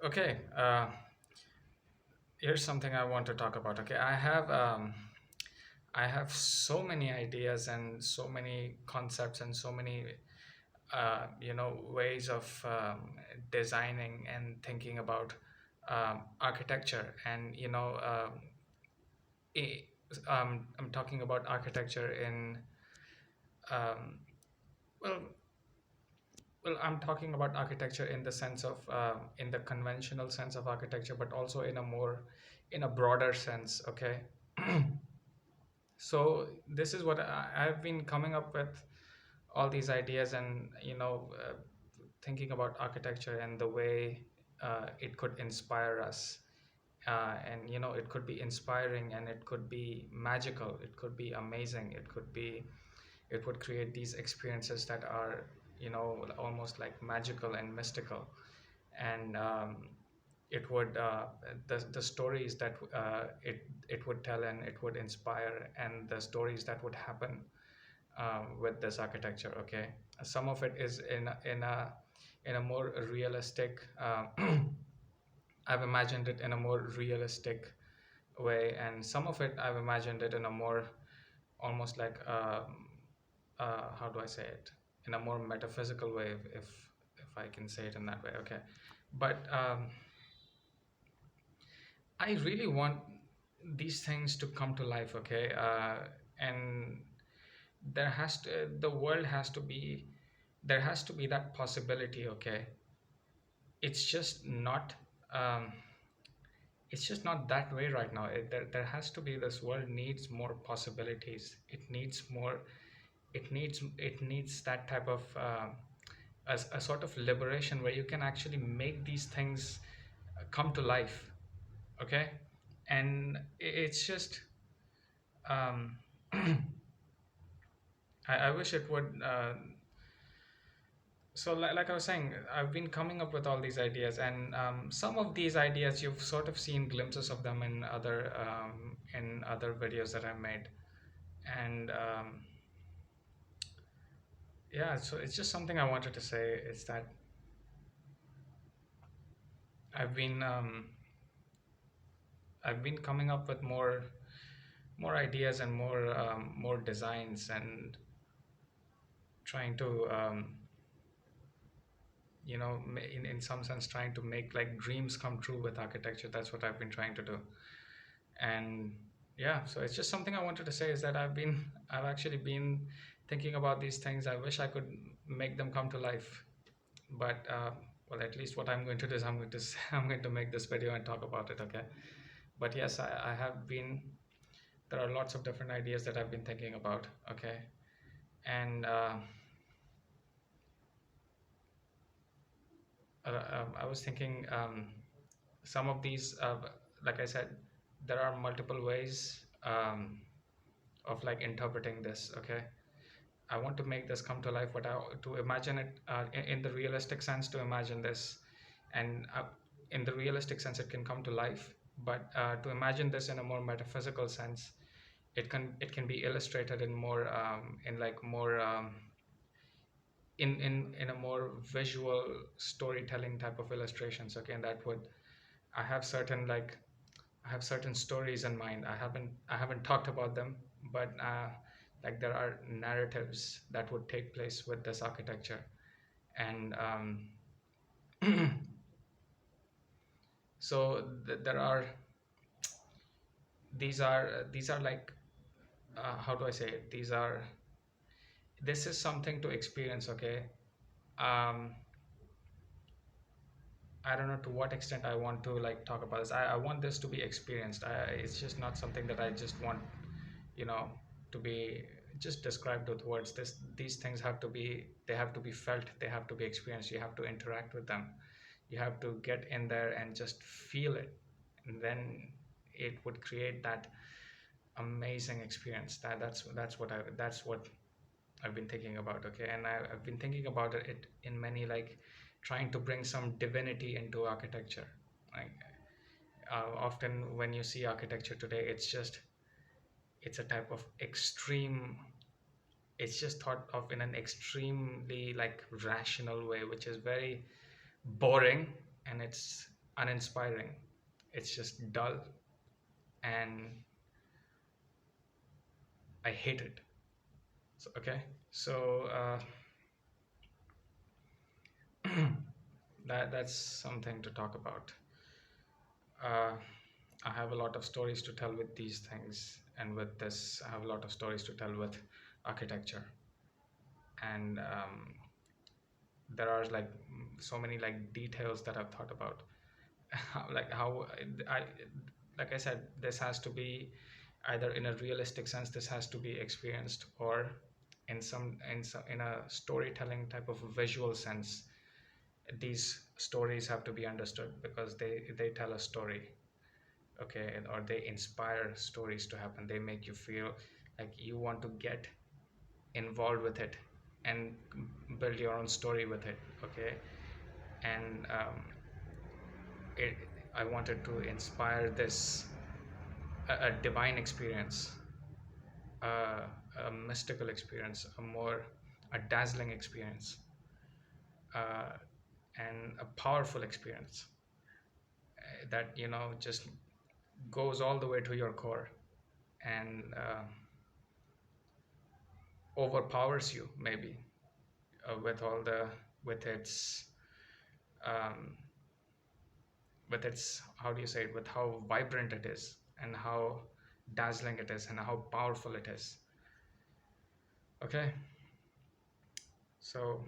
Okay, here's something I want to talk about. Okay, I have so many ideas and so many concepts and so many ways of designing and thinking about architecture. And i- I'm talking about architecture in um, well, I'm talking about architecture in the sense of in the conventional sense of architecture, but also in a broader sense. Okay. So this is what I've been coming up with, all these ideas, and thinking about architecture and the way it could inspire us. And it could be inspiring, and it could be magical, it could be amazing, it would create these experiences that are almost like magical and mystical. And it would the stories that it would tell, and it would inspire, and the stories that would happen with this architecture. Okay, some of it is in a more realistic I've imagined it in a more realistic way, and some of it I've imagined it in a more almost like how do I say it, in a more metaphysical way, if I can say it in that way. Okay, but I really want these things to come to life. Okay, and the world has to be, there has to be that possibility. Okay, it's just not um, it's just not that way right now. There has to be, this world needs more possibilities. It needs more, it needs that type of a sort of liberation where you can actually make these things come to life. Okay, and it's just um, I wish it would so like I was saying, I've been coming up with all these ideas, and some of these ideas you've sort of seen glimpses of them in other videos that I made. And yeah, so it's just something I wanted to say is that i've been um, I've been coming up with more ideas and more designs, and trying to in some sense trying to make like dreams come true with architecture. That's what I've been trying to do. And yeah, so it's just something I wanted to say is that I've actually been thinking about these things. I wish I could make them come to life, but well, at least what I'm going to do is I'm going to make this video and talk about it. Okay, but yes, I have been, there are lots of different ideas that I've been thinking about. Okay, and I was thinking, some of these like I said, there are multiple ways of like interpreting this. Okay, I want to make this come to life, but to imagine it in the realistic sense, to imagine this, and in the realistic sense, it can come to life. But to imagine this in a more metaphysical sense, it can be illustrated in more in like more in a more visual storytelling type of illustrations. Okay, and that would, I have certain like I have certain stories in mind. I haven't talked about them, but like there are narratives that would take place with this architecture. And so there are, these are like how do I say it? This is something to experience. Okay, um, I don't know to what extent I want to like talk about this. I want this to be experienced. It's just not something that I just want, you know, to be just described with words. These things have to be, they have to be felt, they have to be experienced. You have to interact with them. You have to get in there and just feel it, and then it would create that amazing experience. That's what I've been thinking about. Okay, and I've been thinking about it in many, like trying to bring some divinity into architecture. Like often when you see architecture today, it's a type of extreme, it's just thought of in an extremely like rational way, which is very boring, and uninspiring. It's just dull, and I hate it. So, okay, so that's something to talk about. Uh, I have a lot of stories to tell with these things, and with this, I have a lot of stories to tell with architecture. And there are like so many like details that I've thought about. Like how like I said, this has to be either in a realistic sense, this has to be experienced, or in a storytelling type of visual sense. These stories have to be understood because they tell a story, okay, or they inspire stories to happen. They make you feel like you want to get involved with it and build your own story with it, okay. And it, I wanted to inspire this a divine experience, a, a mystical experience, a dazzling experience, uh, and a powerful experience that just goes all the way to your core and overpowers you maybe, with all the with its um, with its, how do you say it, with how vibrant it is and how dazzling it is and how powerful it is, okay. So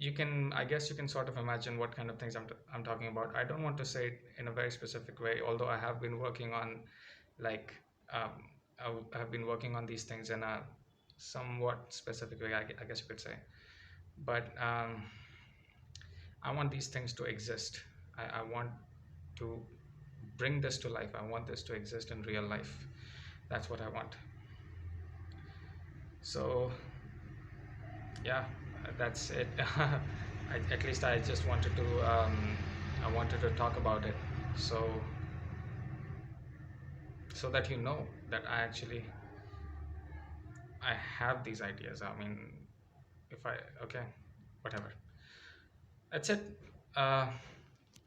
I guess you can sort of imagine what kind of things I'm talking about. I don't want to say it in a very specific way, although I have been working on, like, um, have been working on these things in a somewhat specific way, I guess you could say. But I want these things to exist. I want to bring this to life. I want this to exist in real life. That's what I want. So yeah, that's it. At least I just wanted to I wanted to talk about it, so that you know that I have these ideas. I mean, if I okay, whatever. That's it. Uh,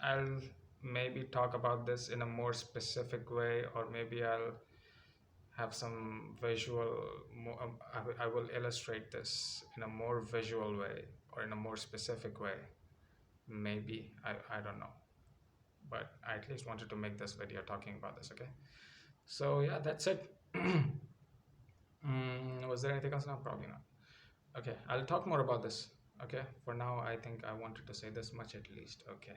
I'll maybe talk about this in a more specific way, or maybe I'll have some visual. I will illustrate this in a more visual way or in a more specific way. Maybe I don't know, but I at least wanted to make this video talking about this. Okay, so yeah, that's it. Was there anything else? No, probably not. Okay, I'll talk more about this. Okay, for now, I think I wanted to say this much at least. Okay.